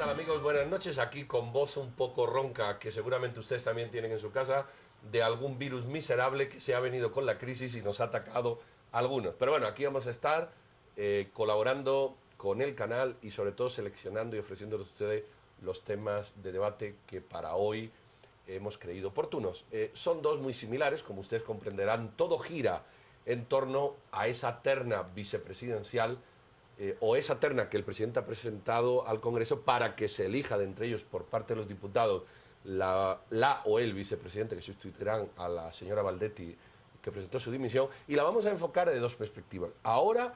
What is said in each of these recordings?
tal amigos? Buenas noches, aquí con voz un poco ronca, que seguramente ustedes también tienen en su casa, de algún virus miserable que se ha venido con la crisis y nos ha atacado a algunos. Pero bueno, aquí vamos a estar colaborando con el canal y sobre todo seleccionando y ofreciéndoles a ustedes los temas de debate que para hoy hemos creído oportunos. Son dos muy similares, como ustedes comprenderán, todo gira en torno a esa terna vicepresidencial o esa terna que el presidente ha presentado al Congreso para que se elija de entre ellos por parte de los diputados la o el vicepresidente que sustituirán a la señora Valdetti que presentó su dimisión, y la vamos a enfocar de dos perspectivas. Ahora,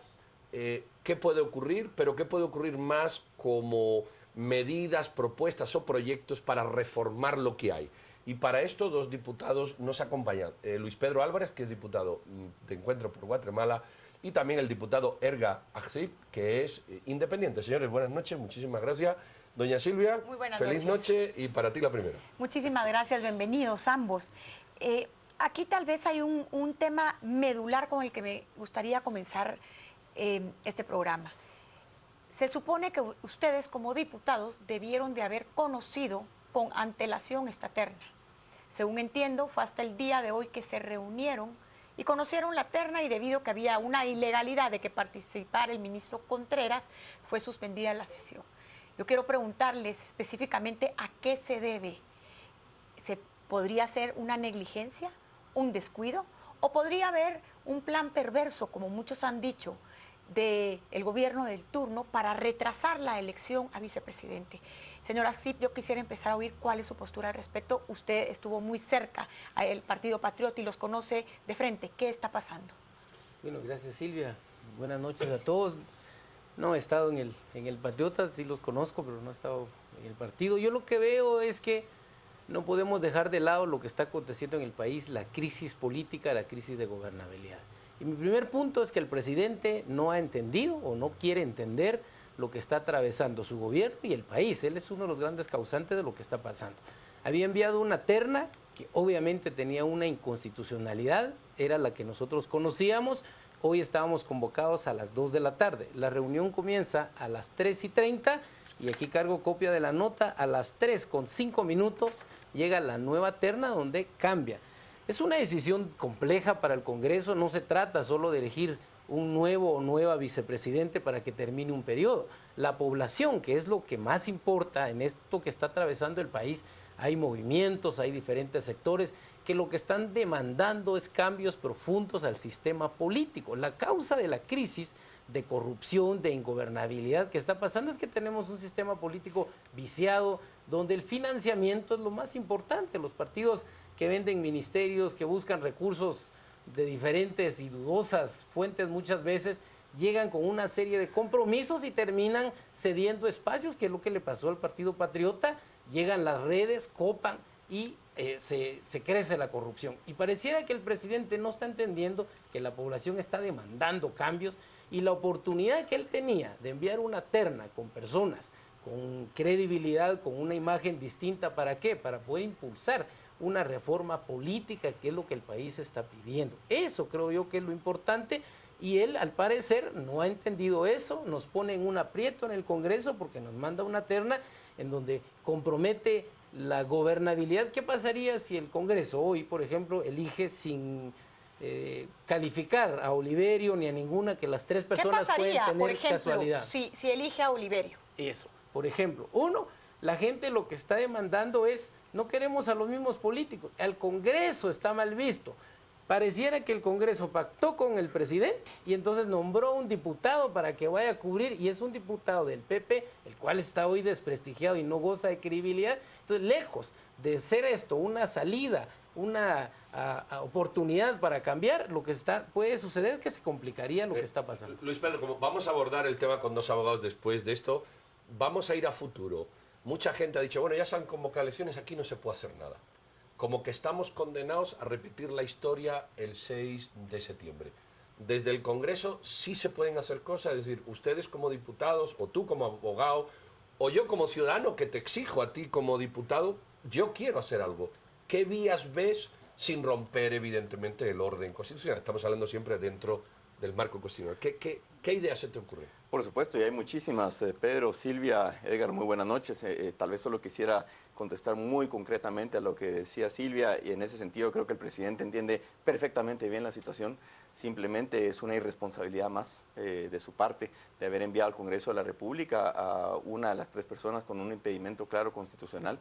¿qué puede ocurrir? Pero ¿qué puede ocurrir más como medidas, propuestas o proyectos para reformar lo que hay? Y para esto dos diputados nos acompañan. Luis Pedro Álvarez, que es diputado de Encuentro por Guatemala, y también el diputado Erga Agzip, que es independiente. Señores, buenas noches, muchísimas gracias. Doña Silvia, muy buenas feliz noche, y para ti la primera. Muchísimas gracias, bienvenidos ambos. Aquí tal vez hay un tema medular con el que me gustaría comenzar este programa. Se supone que ustedes como diputados debieron de haber conocido con antelación esta terna. Según entiendo, fue hasta el día de hoy que se reunieron y conocieron la terna, y debido a que había una ilegalidad de que participara el ministro Contreras, fue suspendida la sesión. Yo quiero preguntarles específicamente a qué se debe. ¿Se podría ser una negligencia, un descuido, o podría haber un plan perverso, como muchos han dicho, del gobierno del turno para retrasar la elección a vicepresidente? Señora Zip, yo quisiera empezar a oír cuál es su postura al respecto. Usted estuvo muy cerca al Partido Patriota y los conoce de frente. ¿Qué está pasando? Bueno, gracias Silvia. Buenas noches a todos. No he estado en el Patriota, sí los conozco, pero no he estado en el partido. Yo lo que veo es que no podemos dejar de lado lo que está aconteciendo en el país, la crisis política, la crisis de gobernabilidad. Y mi primer punto es que el presidente no ha entendido o no quiere entender lo que está atravesando su gobierno y el país. Él es uno de los grandes causantes de lo que está pasando. Había enviado una terna que obviamente tenía una inconstitucionalidad, era la que nosotros conocíamos. Hoy estábamos convocados a las 2 de la tarde. La reunión comienza a las 3:30 y aquí cargo copia de la nota. A las 3:05 llega la nueva terna donde cambia. Es una decisión compleja para el Congreso, no se trata solo de elegir un nuevo o nueva vicepresidente para que termine un periodo. La población, que es lo que más importa en esto que está atravesando el país, hay movimientos, hay diferentes sectores que lo que están demandando es cambios profundos al sistema político. La causa de la crisis de corrupción, de ingobernabilidad que está pasando es que tenemos un sistema político viciado, donde el financiamiento es lo más importante. Los partidos que venden ministerios, que buscan recursos de diferentes y dudosas fuentes muchas veces, llegan con una serie de compromisos y terminan cediendo espacios, que es lo que le pasó al Partido Patriota. Llegan las redes, copan y se crece la corrupción. Y pareciera que el presidente no está entendiendo que la población está demandando cambios, y la oportunidad que él tenía de enviar una terna con personas con credibilidad, con una imagen distinta, ¿para qué? Para poder impulsar una reforma política, que es lo que el país está pidiendo. Eso creo yo que es lo importante, y él al parecer no ha entendido eso. Nos pone en un aprieto en el Congreso porque nos manda una terna en donde compromete la gobernabilidad. ¿Qué pasaría si el Congreso hoy, por ejemplo, elige sin calificar a Oliverio ni a ninguna, que las tres personas pueden tener por ejemplo, casualidad? si elige a Oliverio. Eso, por ejemplo. Uno, la gente lo que está demandando es, no queremos a los mismos políticos. Al Congreso está mal visto. Pareciera que el Congreso pactó con el presidente y entonces nombró un diputado para que vaya a cubrir, y es un diputado del PP, el cual está hoy desprestigiado y no goza de credibilidad. Entonces, lejos de ser esto una salida, una oportunidad para cambiar, lo que puede suceder es que se complicaría lo que está pasando. Luis Pedro, como vamos a abordar el tema con dos abogados después de esto, vamos a ir a futuro. Mucha gente ha dicho, bueno, ya se han convocado elecciones, aquí no se puede hacer nada. Como que estamos condenados a repetir la historia el 6 de septiembre. Desde el Congreso sí se pueden hacer cosas, es decir, ustedes como diputados, o tú como abogado, o yo como ciudadano que te exijo a ti como diputado, yo quiero hacer algo. ¿Qué vías ves sin romper evidentemente el orden constitucional? Estamos hablando siempre dentro del marco constitucional. ¿Qué ideas se te ocurren? Por supuesto, y hay muchísimas. Pedro, Silvia, Edgar, muy buenas noches. Tal vez solo quisiera contestar muy concretamente a lo que decía Silvia, y en ese sentido creo que el presidente entiende perfectamente bien la situación. Simplemente es una irresponsabilidad más de su parte de haber enviado al Congreso de la República a una de las 3 personas con un impedimento claro constitucional.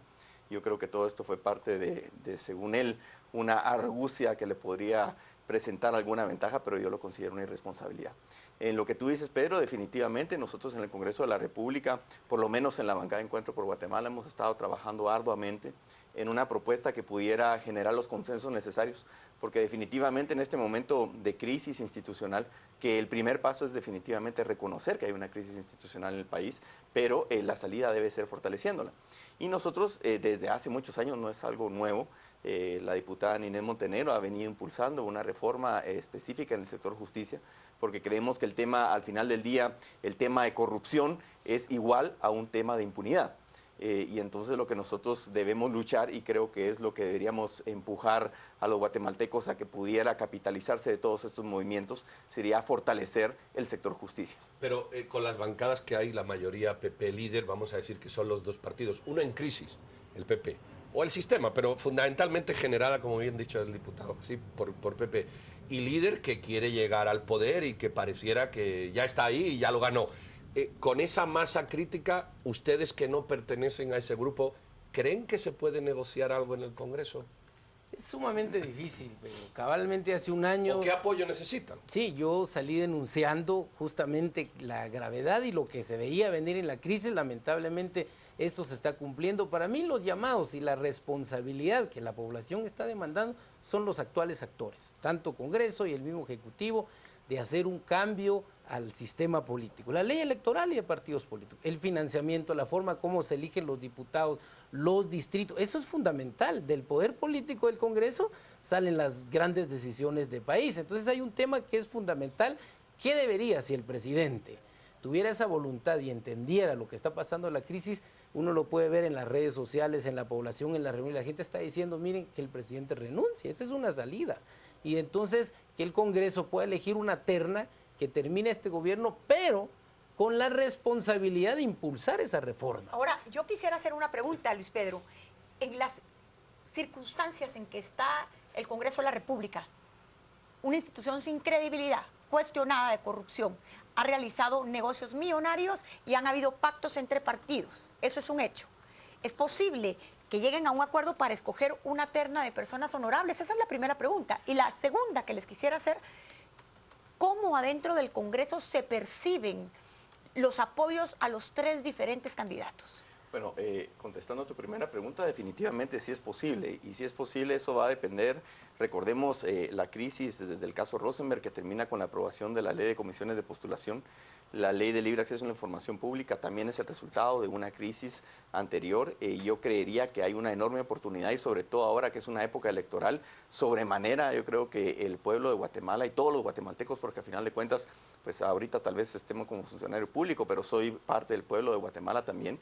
Yo creo que todo esto fue parte según él, una argucia que le podría presentar alguna ventaja, pero yo lo considero una irresponsabilidad. En lo que tú dices, Pedro, definitivamente nosotros en el Congreso de la República, por lo menos en la bancada de Encuentro por Guatemala, hemos estado trabajando arduamente en una propuesta que pudiera generar los consensos necesarios, porque definitivamente en este momento de crisis institucional, que el primer paso es definitivamente reconocer que hay una crisis institucional en el país, pero la salida debe ser fortaleciéndola. Y nosotros desde hace muchos años, no es algo nuevo, la diputada Ninés Montenegro ha venido impulsando una reforma específica en el sector justicia, porque creemos que el tema, al final del día, el tema de corrupción es igual a un tema de impunidad. Y entonces lo que nosotros debemos luchar, y creo que es lo que deberíamos empujar a los guatemaltecos a que pudiera capitalizarse de todos estos movimientos, sería fortalecer el sector justicia. Pero con las bancadas que hay, la mayoría PP líder, vamos a decir que son los dos partidos, uno en crisis, el PP, o el sistema, pero fundamentalmente generada, como bien dicho el diputado, sí, por PP, y líder que quiere llegar al poder y que pareciera que ya está ahí y ya lo ganó. Con esa masa crítica, ustedes que no pertenecen a ese grupo, ¿creen que se puede negociar algo en el Congreso? Es sumamente difícil, pero cabalmente hace un año... ¿O qué apoyo necesitan? Sí, yo salí denunciando justamente la gravedad y lo que se veía venir en la crisis. Lamentablemente esto se está cumpliendo. Para mí los llamados y la responsabilidad que la población está demandando son los actuales actores, tanto Congreso y el mismo Ejecutivo, de hacer un cambio al sistema político, la ley electoral y de partidos políticos, el financiamiento, la forma como se eligen los diputados, los distritos, eso es fundamental. Del poder político del Congreso salen las grandes decisiones de país. Entonces hay un tema que es fundamental. ¿Qué debería, si el presidente tuviera esa voluntad y entendiera lo que está pasando en la crisis? Uno lo puede ver en las redes sociales, en la población, en la reunión, la gente está diciendo, miren, que el presidente renuncie, esa es una salida. Y entonces que el Congreso pueda elegir una terna que termine este gobierno, pero con la responsabilidad de impulsar esa reforma. Ahora, yo quisiera hacer una pregunta, Luis Pedro. En las circunstancias en que está el Congreso de la República, una institución sin credibilidad, cuestionada de corrupción, ha realizado negocios millonarios y han habido pactos entre partidos. Eso es un hecho. ¿Es posible que lleguen a un acuerdo para escoger una terna de personas honorables? Esa es la primera pregunta. Y la segunda que les quisiera hacer, ¿cómo adentro del Congreso se perciben los apoyos a los 3 diferentes candidatos? Bueno, contestando a tu primera pregunta, definitivamente sí es posible, y si es posible eso va a depender, recordemos la crisis del caso Rosenberg, que termina con la aprobación de la ley de comisiones de postulación. La ley de libre acceso a la información pública también es el resultado de una crisis anterior. Yo creería que hay una enorme oportunidad, y sobre todo ahora que es una época electoral, sobremanera yo creo que el pueblo de Guatemala y todos los guatemaltecos, porque al final de cuentas, pues ahorita tal vez estemos como funcionario público, pero soy parte del pueblo de Guatemala también,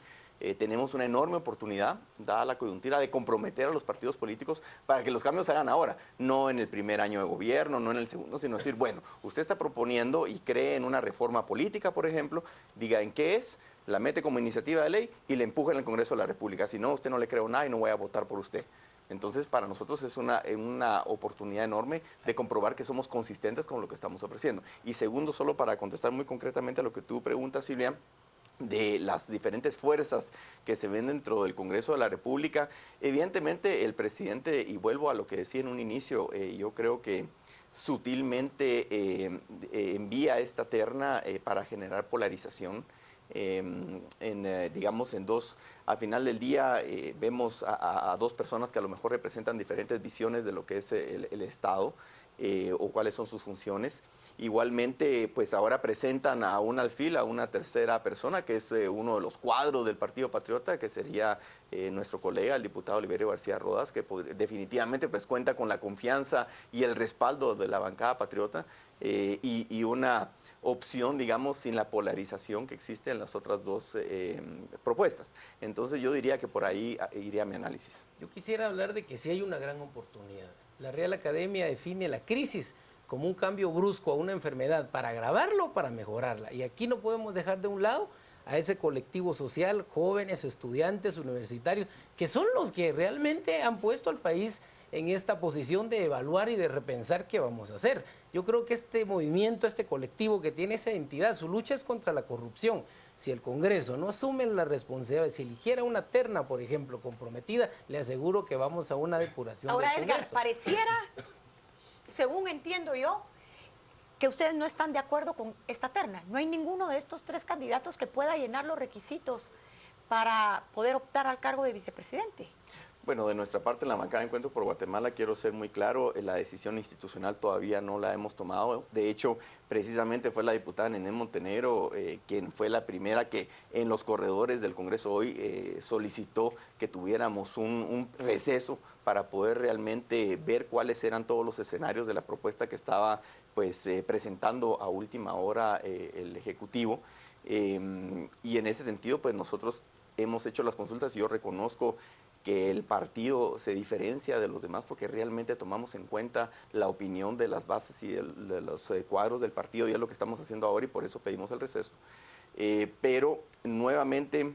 tenemos una enorme oportunidad, dada la coyuntura, de comprometer a los partidos políticos para que los cambios se hagan ahora, no en el primer año de gobierno, no en el segundo, sino decir, bueno, usted está proponiendo y cree en una reforma política, por ejemplo, diga en qué es, la mete como iniciativa de ley y le empuja en el Congreso de la República. Si no, usted no le creo nada y no voy a votar por usted. Entonces, para nosotros es una oportunidad enorme de comprobar que somos consistentes con lo que estamos ofreciendo. Y segundo, solo para contestar muy concretamente a lo que tú preguntas, Silvia, de las diferentes fuerzas que se ven dentro del Congreso de la República, evidentemente el presidente, y vuelvo a lo que decía en un inicio, yo creo que sutilmente envía esta terna para generar polarización. Digamos, al final del día vemos a 2 personas que a lo mejor representan diferentes visiones de lo que es el Estado o cuáles son sus funciones. Igualmente, pues ahora presentan a un alfil, a una tercera persona, que es uno de los cuadros del Partido Patriota, que sería nuestro colega, el diputado Oliverio García Rodas, que definitivamente pues cuenta con la confianza y el respaldo de la bancada patriota, y una opción, digamos, sin la polarización que existe en las otras 2 propuestas. Entonces yo diría que por ahí iría mi análisis. Yo quisiera hablar de que sí hay una gran oportunidad. La Real Academia define la crisis como un cambio brusco a una enfermedad para agravarlo o para mejorarla. Y aquí no podemos dejar de un lado a ese colectivo social, jóvenes, estudiantes, universitarios, que son los que realmente han puesto al país en esta posición de evaluar y de repensar qué vamos a hacer. Yo creo que este movimiento, este colectivo que tiene esa entidad, su lucha es contra la corrupción. Si el Congreso no asume la responsabilidad, si eligiera una terna, por ejemplo, comprometida, le aseguro que vamos a una depuración Ahora, del Edgar, Congreso. pareciera, según entiendo yo, que ustedes no están de acuerdo con esta terna. No hay ninguno de estos tres candidatos que pueda llenar los requisitos para poder optar al cargo de vicepresidente. Bueno, de nuestra parte, en la bancada de Encuentro por Guatemala, quiero ser muy claro, la decisión institucional todavía no la hemos tomado. De hecho, precisamente fue la diputada Nené Montenegro quien fue la primera que en los corredores del Congreso hoy solicitó que tuviéramos un receso para poder realmente ver cuáles eran todos los escenarios de la propuesta que estaba presentando a última hora el Ejecutivo. Y en ese sentido, pues nosotros hemos hecho las consultas y yo reconozco que el partido se diferencia de los demás porque realmente tomamos en cuenta la opinión de las bases y de los cuadros del partido, y es lo que estamos haciendo ahora y por eso pedimos el receso. Pero nuevamente,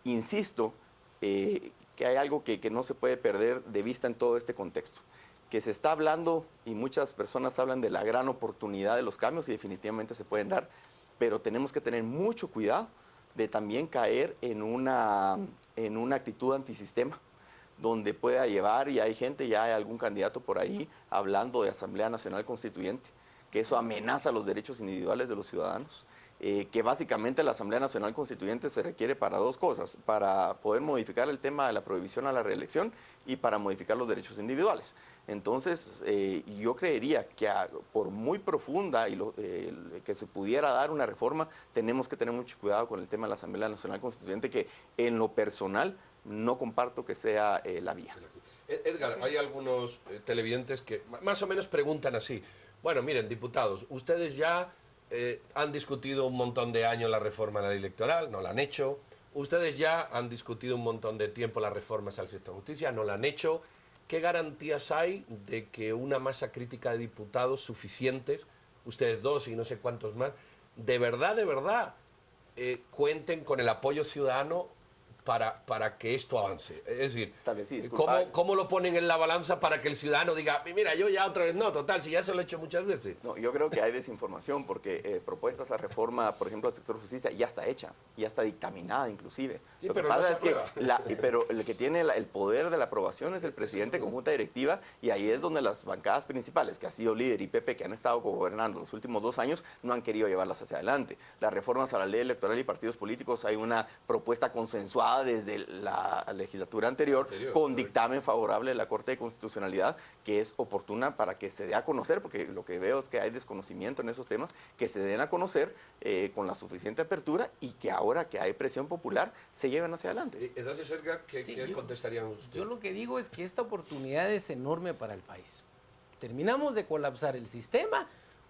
insisto, que hay algo que no se puede perder de vista en todo este contexto, que se está hablando y muchas personas hablan de la gran oportunidad de los cambios y definitivamente se pueden dar, pero tenemos que tener mucho cuidado de también caer en una actitud antisistema, donde pueda llevar, y hay gente, ya hay algún candidato por ahí hablando de Asamblea Nacional Constituyente, que eso amenaza los derechos individuales de los ciudadanos, que básicamente la Asamblea Nacional Constituyente se requiere para dos cosas: para poder modificar el tema de la prohibición a la reelección y para modificar los derechos individuales. Entonces, yo creería que por muy profunda que se pudiera dar una reforma, tenemos que tener mucho cuidado con el tema de la Asamblea Nacional Constituyente, que en lo personal no comparto que sea la vía. Edgar, hay algunos televidentes que más o menos preguntan así. Bueno, miren, diputados, ustedes ya han discutido un montón de años la reforma a la ley electoral, no la han hecho. Ustedes ya han discutido un montón de tiempo las reformas al sector de justicia, no la han hecho. ¿Qué garantías hay de que una masa crítica de diputados suficientes, ustedes dos y no sé cuántos más, de verdad, cuenten con el apoyo ciudadano para que esto avance? Es decir, Tal vez sí, ¿cómo lo ponen en la balanza para que el ciudadano diga, mira, yo ya otra vez no, total, si ya se lo he hecho muchas veces? No, yo creo que hay desinformación porque propuestas a reforma, por ejemplo, al sector justicia ya está hecha, ya está dictaminada inclusive. Sí, lo que pero pasa no se es que aprueba. pero el que tiene el poder de la aprobación es el presidente de Junta Directiva, y ahí es donde las bancadas principales, que ha sido Líder y PP, que han estado gobernando los últimos 2 años, no han querido llevarlas hacia adelante. Las reformas a la ley electoral y partidos políticos, hay una propuesta consensuada desde la legislatura anterior con dictamen favorable de la Corte de Constitucionalidad, que es oportuna para que se dé a conocer, porque lo que veo es que hay desconocimiento en esos temas, que se den a conocer con la suficiente apertura, y que ahora que hay presión popular se lleven hacia adelante. Gracias, Edgar. ¿Qué Sí, contestarían ustedes? Yo lo que digo es que esta oportunidad es enorme para el país. Terminamos de colapsar el sistema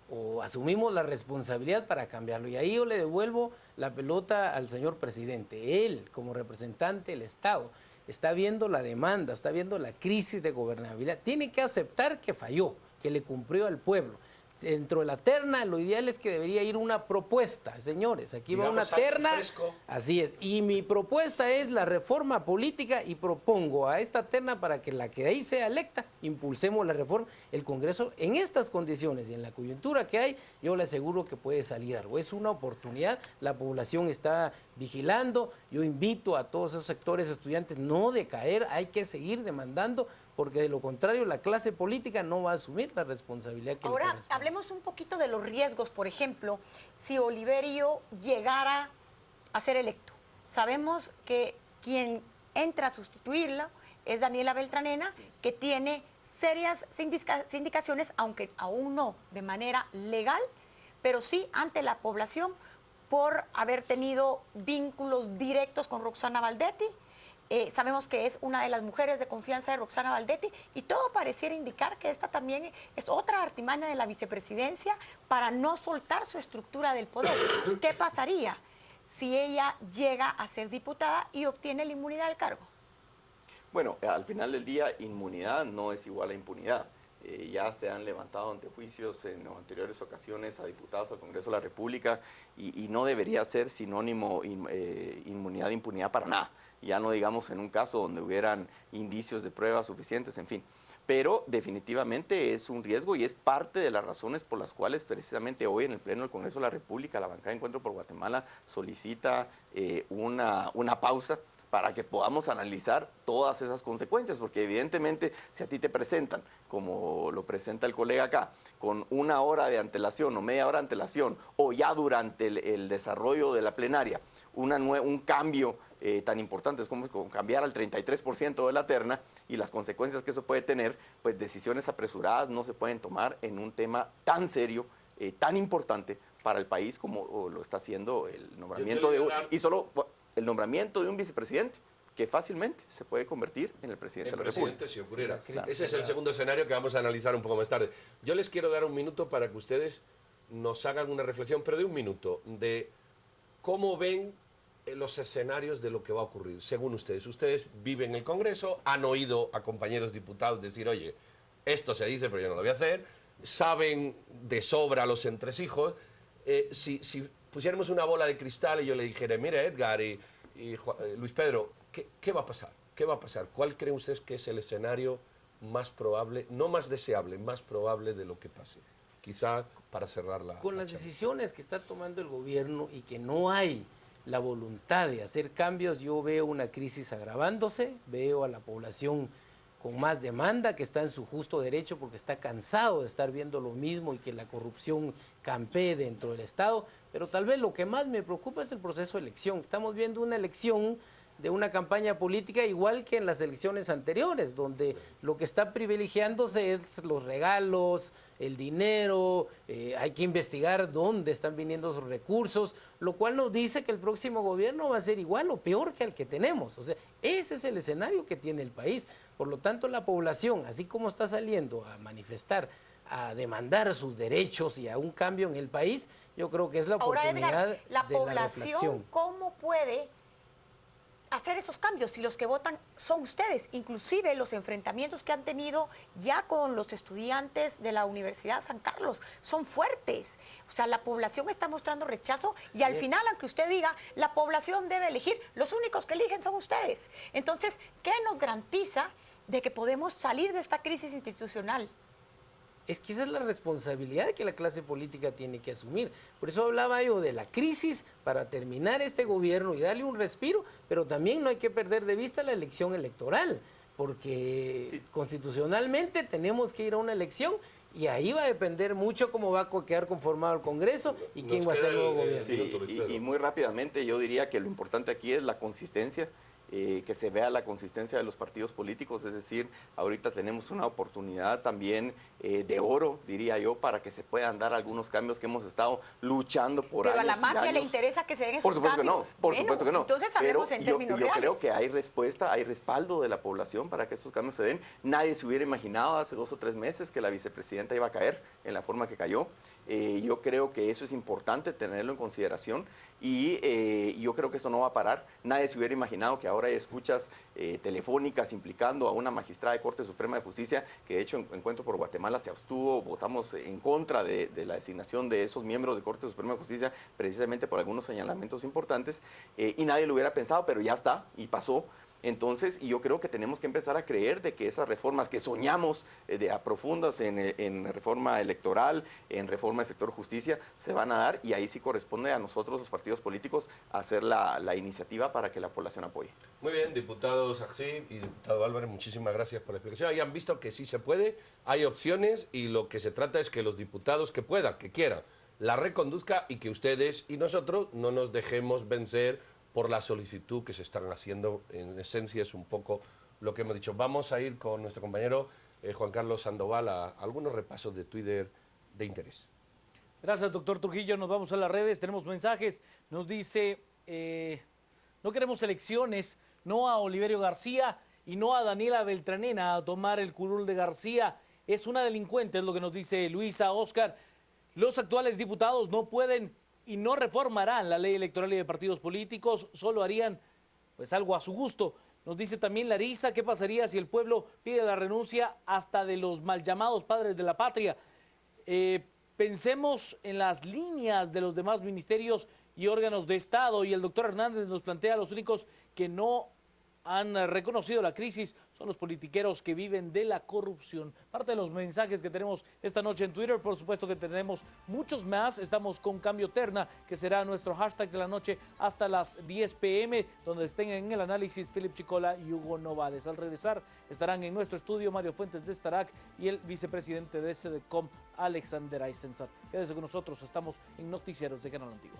o asumimos la responsabilidad para cambiarlo. Y ahí yo le devuelvo la pelota al señor presidente. Él, como representante del Estado, está viendo la demanda, está viendo la crisis de gobernabilidad. Tiene que aceptar que falló, que le cumplió al pueblo. Dentro de la terna, lo ideal es que debería ir una propuesta, señores. Aquí va una terna, así es. Y mi propuesta es la reforma política, y propongo a esta terna para que la que ahí sea electa, impulsemos la reforma. El Congreso, en estas condiciones y en la coyuntura que hay, yo le aseguro que puede salir algo. Es una oportunidad, la población está vigilando. Yo invito a todos esos sectores estudiantes no decaer, hay que seguir demandando, porque de lo contrario la clase política no va a asumir la responsabilidad que le Ahora, corresponde. hablemos un poquito de los riesgos. Por ejemplo, si Oliverio llegara a ser electo, sabemos que quien entra a sustituirlo es Daniela Beltranena, que tiene serias sindicaciones, aunque aún no de manera legal, pero sí ante la población, por haber tenido vínculos directos con Roxana Valdetti. Sabemos que es una de las mujeres de confianza de Roxana Valdetti, y todo pareciera indicar que esta también es otra artimaña de la vicepresidencia para no soltar su estructura del poder. ¿Qué pasaría si ella llega a ser diputada y obtiene la inmunidad del cargo? Bueno, al final del día, inmunidad no es igual a impunidad. ya se han levantado ante juicios en anteriores ocasiones a diputados al Congreso de la República y no debería ser sinónimo inmunidad de impunidad para nada. Ya no digamos en un caso donde hubieran indicios de pruebas suficientes, en fin. Pero definitivamente es un riesgo y es parte de las razones por las cuales precisamente hoy en el Pleno del Congreso de la República la bancada de Encuentro por Guatemala solicita una pausa para que podamos analizar todas esas consecuencias, porque evidentemente si a ti te presentan, como lo presenta el colega acá, con 1 hora de antelación o media hora de antelación, o ya durante el desarrollo de la plenaria, un cambio tan importante es como cambiar al 33% de la terna y las consecuencias que eso puede tener, pues decisiones apresuradas no se pueden tomar en un tema tan serio, tan importante para el país como lo está haciendo el nombramiento el nombramiento de un vicepresidente que fácilmente se puede convertir en el presidente de la República. Si ocurriera. Sí, claro. Ese es el segundo escenario que vamos a analizar un poco más tarde. Yo les quiero dar un minuto para que ustedes nos hagan una reflexión, pero de un minuto, de cómo ven los escenarios de lo que va a ocurrir, según ustedes. Ustedes viven en el Congreso, han oído a compañeros diputados decir, oye, esto se dice, pero yo no lo voy a hacer, saben de sobra los entresijos. Si pusiéramos una bola de cristal y yo le dijera, mira Edgar y Luis Pedro, ¿qué va a pasar? ¿Qué va a pasar? ¿Cuál creen ustedes que es el escenario más probable, no más deseable, más probable de lo que pase? Quizá para cerrar Con las decisiones que está tomando el gobierno y que no hay la voluntad de hacer cambios, yo veo una crisis agravándose, veo a la población con más demanda, que está en su justo derecho porque está cansado de estar viendo lo mismo y que la corrupción campee dentro del Estado, pero tal vez lo que más me preocupa es el proceso de elección. Estamos viendo una elección de una campaña política igual que en las elecciones anteriores, donde lo que está privilegiándose es los regalos, el dinero, hay que investigar dónde están viniendo esos recursos, lo cual nos dice que el próximo gobierno va a ser igual o peor que el que tenemos. O sea, ese es el escenario que tiene el país. Por lo tanto, la población, así como está saliendo a manifestar, a demandar sus derechos y a un cambio en el país, yo creo que es la oportunidad. Ahora, Edgar, la de población, la reflexión. ¿cómo puede hacer esos cambios si los que votan son ustedes? Inclusive los enfrentamientos que han tenido ya con los estudiantes de la Universidad San Carlos son fuertes. O sea, la población está mostrando rechazo y al final, aunque usted diga, la población debe elegir, los únicos que eligen son ustedes. Entonces, ¿qué nos garantiza de que podemos salir de esta crisis institucional? Es que esa es la responsabilidad que la clase política tiene que asumir. Por eso hablaba yo de la crisis para terminar este gobierno y darle un respiro, pero también no hay que perder de vista la elección electoral, porque constitucionalmente tenemos que ir a una elección y ahí va a depender mucho cómo va a quedar conformado el Congreso y quién va a ser el nuevo gobierno. Sí, y muy rápidamente yo diría que lo importante aquí es la consistencia. Que se vea la consistencia de los partidos políticos, es decir, ahorita tenemos una oportunidad también de oro, diría yo, para que se puedan dar algunos cambios que hemos estado luchando por años. Pero a la mafia le interesa que se den esos cambios. Por supuesto que no. Entonces hablemos en términos reales. Yo creo que hay respuesta, hay respaldo de la población para que estos cambios se den. Nadie se hubiera imaginado hace 2 o 3 meses que la vicepresidenta iba a caer en la forma que cayó. Yo creo que eso es importante tenerlo en consideración y yo creo que esto no va a parar. Nadie se hubiera imaginado que ahora hay escuchas telefónicas implicando a una magistrada de Corte Suprema de Justicia, que de hecho en Encuentro por Guatemala se abstuvo, votamos en contra de la designación de esos miembros de Corte Suprema de Justicia precisamente por algunos señalamientos importantes y nadie lo hubiera pensado, pero ya está y pasó. Entonces, y yo creo que tenemos que empezar a creer de que esas reformas que soñamos a profundas en reforma electoral, en reforma del sector justicia, se van a dar y ahí sí corresponde a nosotros, los partidos políticos, hacer la iniciativa para que la población apoye. Muy bien, diputado Saxi y diputado Álvarez, muchísimas gracias por la explicación. Ahí han visto que sí se puede, hay opciones y lo que se trata es que los diputados que puedan, que quieran, la reconduzca y que ustedes y nosotros no nos dejemos vencer por la solicitud que se están haciendo. En esencia es un poco lo que hemos dicho. Vamos a ir con nuestro compañero Juan Carlos Sandoval a algunos repasos de Twitter de interés. Gracias, doctor Trujillo. Nos vamos a las redes, tenemos mensajes. Nos dice, no queremos elecciones, no a Oliverio García y no a Daniela Beltranena a tomar el curul de García. Es una delincuente, es lo que nos dice Luisa Oscar. Los actuales diputados no pueden y no reformarán la ley electoral y de partidos políticos, solo harían pues algo a su gusto. Nos dice también Larisa, ¿qué pasaría si el pueblo pide la renuncia hasta de los mal llamados padres de la patria? Pensemos en las líneas de los demás ministerios y órganos de Estado, y el doctor Hernández nos plantea los únicos que no han reconocido la crisis son los politiqueros que viven de la corrupción. Parte de los mensajes que tenemos esta noche en Twitter, por supuesto que tenemos muchos más. Estamos con Cambio Terna, que será nuestro hashtag de la noche hasta las 10 p.m., donde estén en el análisis Philip Chicola y Hugo Novales. Al regresar estarán en nuestro estudio Mario Fuentes de Starac y el vicepresidente de SEDECOM, Alexander Eisenstadt. Quédese con nosotros, estamos en Noticieros de Canal Antigua.